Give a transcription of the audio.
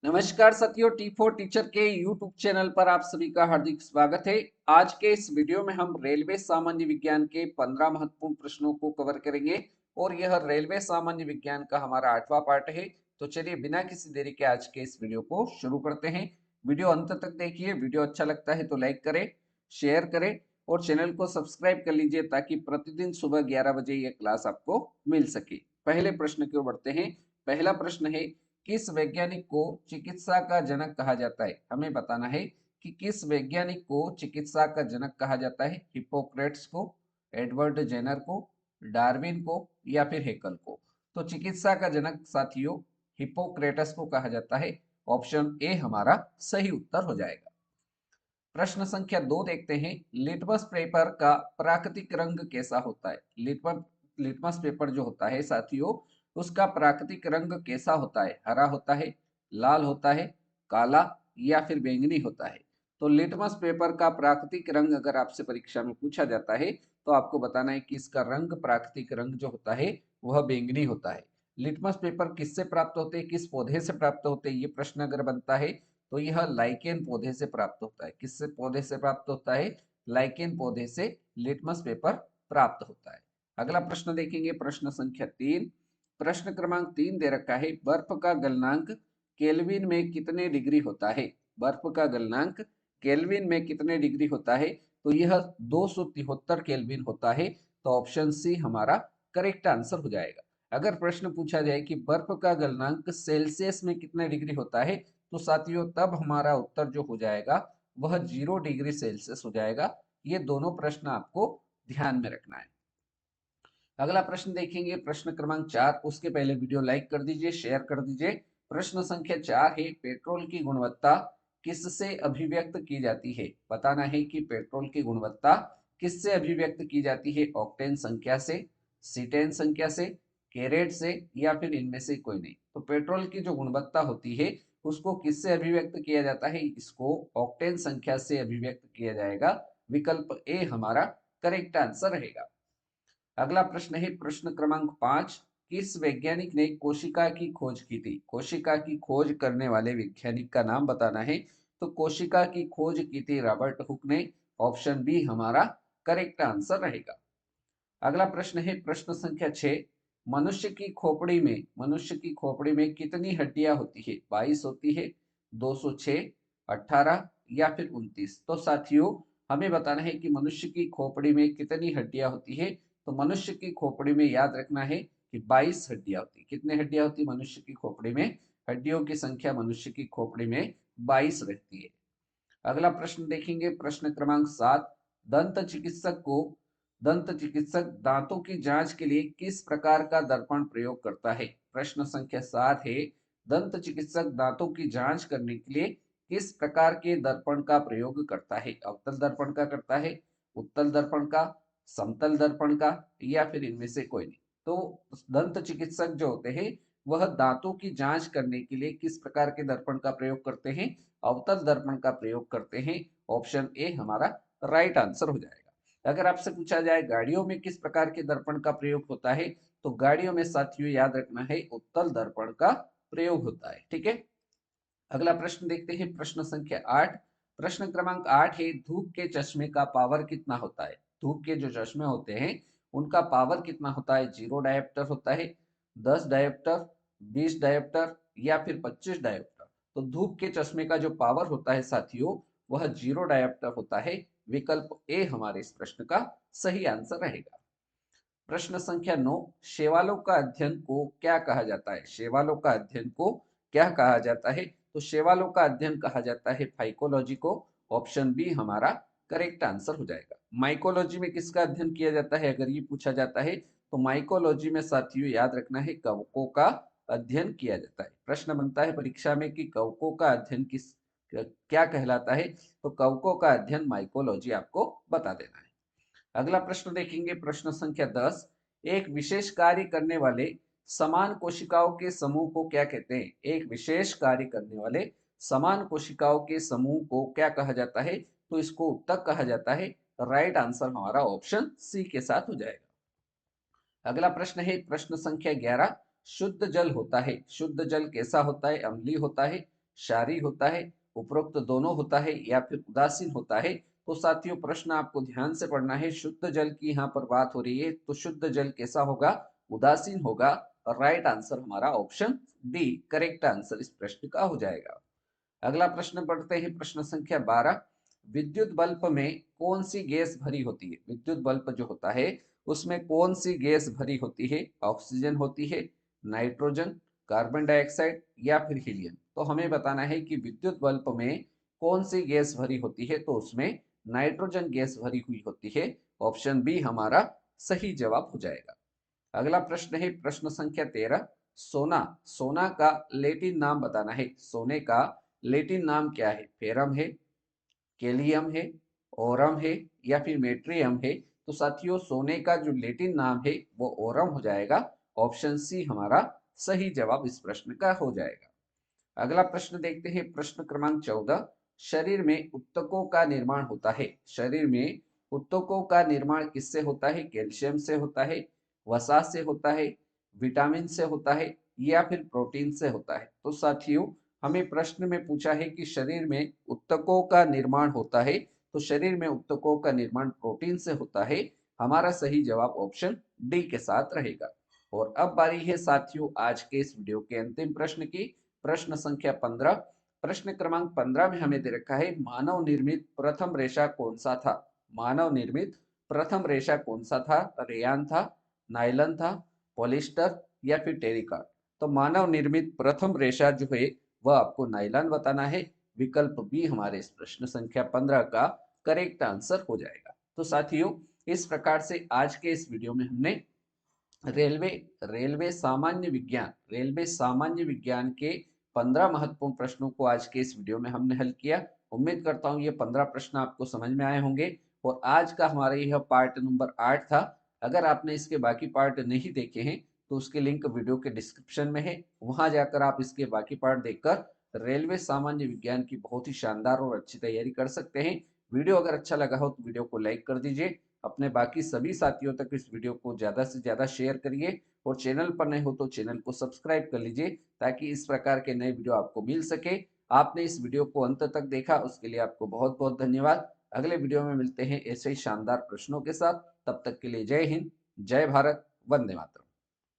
नमस्कार साथियों, T4 teacher के YouTube चैनल पर आप सभी का हार्दिक स्वागत है। आज के इस वीडियो में हम रेलवे सामान्य विज्ञान के 15 महत्वपूर्ण प्रश्नों को कवर करेंगे और यह रेलवे सामान्य विज्ञान का हमारा 8वां पार्ट है। तो चलिए बिना किसी देरी के आज के इस वीडियो को शुरू करते हैं। वीडियो अंत तक देखिए। वीडियो अच्छा लगता है तो लाइक करें, शेयर करें और चैनल को सब्सक्राइब कर लीजिए ताकि प्रतिदिन सुबह 11 बजे यह क्लास आपको मिल सके। पहले प्रश्न की ओर बढ़ते हैं। पहला प्रश्न है, किस वैज्ञानिक को चिकित्सा का जनक कहा जाता है? हमें बताना है कि किस वैज्ञानिक को चिकित्सा का जनक कहा जाता है। हिप्पोक्रेट्स को, एडवर्ड जेनर को, डार्विन को या फिर हेकल को। तो चिकित्सा का जनक साथियों हिप्पोक्रेटस को कहा जाता है। ऑप्शन ए हमारा सही उत्तर हो जाएगा। प्रश्न संख्या 2 देखते हैं। लिटमस पेपर का प्राकृतिक रंग कैसा होता है? लिटमस पेपर जो होता है साथियों, उसका प्राकृतिक रंग कैसा होता है? हरा होता है, लाल होता है, काला या फिर बैंगनी होता है? तो लिटमस पेपर का प्राकृतिक रंग अगर आपसे परीक्षा में पूछा जाता है तो आपको बताना है कि इसका रंग, प्राकृतिक रंग जो होता है वह बैंगनी होता है। लिटमस पेपर किससे प्राप्त होते हैं, किस पौधे से प्राप्त होते हैं, ये प्रश्न अगर बनता है तो यह लाइकेन पौधे से प्राप्त होता है। किससे पौधे से प्राप्त होता है? लाइकेन पौधे से लिटमस पेपर प्राप्त होता है। अगला प्रश्न देखेंगे, प्रश्न संख्या 3। प्रश्न क्रमांक 3 दे रखा है, बर्फ का गलनांक केल्विन में कितने डिग्री होता है? बर्फ का गलनांक केल्विन में कितने डिग्री होता है? तो यह 273 केल्विन होता है। तो ऑप्शन सी हमारा करेक्ट आंसर हो जाएगा। अगर प्रश्न पूछा जाए कि बर्फ का गलनांक सेल्सियस में कितने डिग्री होता है, तो साथियों तब हमारा उत्तर जो हो जाएगा वह 0 डिग्री सेल्सियस हो जाएगा। ये दोनों प्रश्न आपको ध्यान में रखना है। अगला प्रश्न देखेंगे, प्रश्न क्रमांक 4। उसके पहले वीडियो लाइक कर दीजिए, शेयर कर दीजिए। प्रश्न संख्या 4 है, पेट्रोल की गुणवत्ता किससे अभिव्यक्त की जाती है? बताना है कि पेट्रोल की गुणवत्ता किससे अभिव्यक्त की जाती है। ऑक्टेन संख्या से, सीटेन संख्या से, कैरेट से या फिर इनमें से कोई नहीं। तो पेट्रोल की जो गुणवत्ता होती है उसको किससे अभिव्यक्त किया जाता है? इसको ऑक्टेन संख्या से अभिव्यक्त किया जाएगा। विकल्प ए हमारा करेक्ट आंसर रहेगा। अगला प्रश्न है, प्रश्न क्रमांक 5। किस वैज्ञानिक ने कोशिका की खोज की थी? कोशिका की खोज करने वाले वैज्ञानिक का नाम बताना है। तो कोशिका की खोज की थी रॉबर्ट हुक ने। ऑप्शन बी हमारा करेक्ट आंसर रहेगा। अगला प्रश्न है, प्रश्न संख्या 6। मनुष्य की खोपड़ी में कितनी हड्डियां होती है? 22 होती है, 206, 18 या फिर 29? तो साथियों हमें बताना है कि मनुष्य की खोपड़ी में कितनी हड्डियां होती है। तो मनुष्य की खोपड़ी में याद रखना है कि 22 हड्डियां होती है। कितने हड्डियां होती है मनुष्य की खोपड़ी में? हड्डियों की संख्या मनुष्य की खोपड़ी में 22 रहती है। अगला प्रश्न देखेंगे, प्रश्न क्रमांक 7। दंत चिकित्सक को दंत चिकित्सक दांतों की जांच के लिए किस प्रकार का दर्पण प्रयोग करता है? प्रश्न संख्या 7 है, दंत चिकित्सक दांतों की जांच करने के लिए किस प्रकार के दर्पण का प्रयोग करता है? अवतल दर्पण का करता है, उत्तल दर्पण का, समतल दर्पण का या फिर इनमें से कोई नहीं? तो दंत चिकित्सक जो होते हैं वह दांतों की जांच करने के लिए किस प्रकार के दर्पण का प्रयोग करते हैं? अवतल दर्पण का प्रयोग करते हैं। ऑप्शन ए हमारा राइट आंसर हो जाएगा। अगर आपसे पूछा जाए गाड़ियों में किस प्रकार के दर्पण का प्रयोग होता है, तो गाड़ियों में साथियों याद रखना है उत्तल दर्पण का प्रयोग होता है। ठीक है। अगला प्रश्न देखते हैं, प्रश्न संख्या 8। प्रश्न क्रमांक 8 है, धूप के चश्मे का पावर कितना होता है? धूप के जो चश्मे होते हैं उनका पावर कितना होता है? 0 डायोप्टर होता है, 10 डायोप्टर, 20 डायोप्टर या फिर 25 डायोप्टर? तो धूप के चश्मे का जो पावर होता है साथियों वह 0 डायोप्टर होता है। विकल्प ए हमारे इस प्रश्न का सही आंसर रहेगा। प्रश्न संख्या 9। शैवालों का अध्ययन को क्या कहा जाता है? शैवालों का अध्ययन को क्या कहा जाता है? तो शैवालों का अध्ययन कहा जाता है फाइकोलॉजी को। ऑप्शन बी हमारा करेक्ट आंसर हो जाएगा। माइकोलॉजी में किसका अध्ययन किया जाता है अगर ये पूछा जाता है? तो माइकोलॉजी में साथियों याद रखना है कवकों का अध्ययन किया जाता है। प्रश्न बनता है परीक्षा में कि कवकों का अध्ययन किस क्या कहलाता है? तो कवकों का अध्ययन माइकोलॉजी आपको बता देना है। अगला प्रश्न देखेंगे, प्रश्न संख्या 10। एक विशेष कार्य करने वाले समान कोशिकाओं के समूह को क्या कहते हैं? एक विशेष कार्य करने वाले समान कोशिकाओं के समूह को क्या कहा जाता है? तो इसको उत्तक कहा जाता है। राइट आंसर हमारा ऑप्शन सी के साथ हो जाएगा। अगला प्रश्न है, प्रश्न संख्या 11। शुद्ध जल होता है, शुद्ध जल कैसा होता है? अम्लीय होता है, क्षारीय होता है, उपरोक्त दोनों होता है या फिर उदासीन होता है। तो साथियों प्रश्न आपको ध्यान से पढ़ना है। शुद्ध जल की यहाँ पर बात हो रही है, तो शुद्ध जल कैसा होगा? उदासीन होगा। और राइट आंसर हमारा ऑप्शन डी करेक्ट आंसर इस प्रश्न का हो जाएगा। अगला प्रश्न पढ़ते हैं, प्रश्न संख्या 12। विद्युत बल्ब में कौन सी गैस भरी होती है? विद्युत बल्ब जो होता है उसमें कौन सी गैस भरी होती है? ऑक्सीजन होती है, नाइट्रोजन, कार्बन डाइऑक्साइड या फिर हीलियम। तो हमें बताना है कि विद्युत बल्ब में कौन सी गैस भरी होती है, तो उसमें नाइट्रोजन गैस भरी हुई होती है। ऑप्शन बी हमारा सही जवाब हो जाएगा। अगला प्रश्न है प्रश्न संख्या 13। सोना, सोना का लेटिन नाम बताना है। सोने का लेटिन नाम क्या है? फेरम है, केलियम है, ओरम है या फिर मेट्रियम है। तो साथियों सोने का जो लेटिन नाम है वो ओरम हो जाएगा। ऑप्शन सी हमारा सही जवाब इस प्रश्न का हो जाएगा। अगला प्रश्न देखते हैं, प्रश्न क्रमांक 14। शरीर में उत्तकों का निर्माण होता है। शरीर में उत्तकों का निर्माण किससे होता है? कैल्शियम से होता है, वसा से होता है, विटामिन से होता है या फिर प्रोटीन से होता है। तो साथियों हमें प्रश्न में पूछा है कि शरीर में उत्तकों का निर्माण होता है, तो शरीर में उत्तकों का निर्माण प्रोटीन से होता है। हमारा सही जवाब ऑप्शन डी के साथ रहेगा। और अब बारी है साथियों आज के इस वीडियो के अंतिम प्रश्न की, प्रश्न संख्या 15। प्रश्न क्रमांक 15 में हमें दे रखा है मानव निर्मित प्रथम रेशा कौन सा था? मानव निर्मित प्रथम रेशा कौन सा था? रेयान था, नायलन था, पॉलिस्टर या फिर टेरिकॉट। तो मानव निर्मित प्रथम रेशा जो है वह आपको नायलॉन बताना है। विकल्प बी हमारे इस प्रश्न संख्या 15 का करेक्ट आंसर हो जाएगा। तो साथियों इस प्रकार से आज के इस वीडियो में हमने रेलवे रेलवे सामान्य विज्ञान के 15 महत्वपूर्ण प्रश्नों को आज के इस वीडियो में हमने हल किया। उम्मीद करता हूं ये 15 प्रश्न आपको समझ में आए होंगे। और आज का हमारा यह पार्ट नंबर 8 था। अगर आपने इसके बाकी पार्ट नहीं देखे हैं तो उसके लिंक वीडियो के डिस्क्रिप्शन में है, वहां जाकर आप इसके बाकी पार्ट देखकर रेलवे सामान्य विज्ञान की बहुत ही शानदार और अच्छी तैयारी कर सकते हैं। वीडियो अगर अच्छा लगा हो तो वीडियो को लाइक कर दीजिए, अपने बाकी सभी साथियों तक इस वीडियो को ज़्यादा से ज़्यादा शेयर करिए और चैनल पर नए हो तो चैनल को सब्सक्राइब कर लीजिए ताकि इस प्रकार के नए वीडियो आपको मिल सके। आपने इस वीडियो को अंत तक देखा उसके लिए आपको बहुत बहुत धन्यवाद। अगले वीडियो में मिलते हैं ऐसे ही शानदार प्रश्नों के साथ। तब तक के लिए जय हिंद, जय भारत, वंदे मातरम।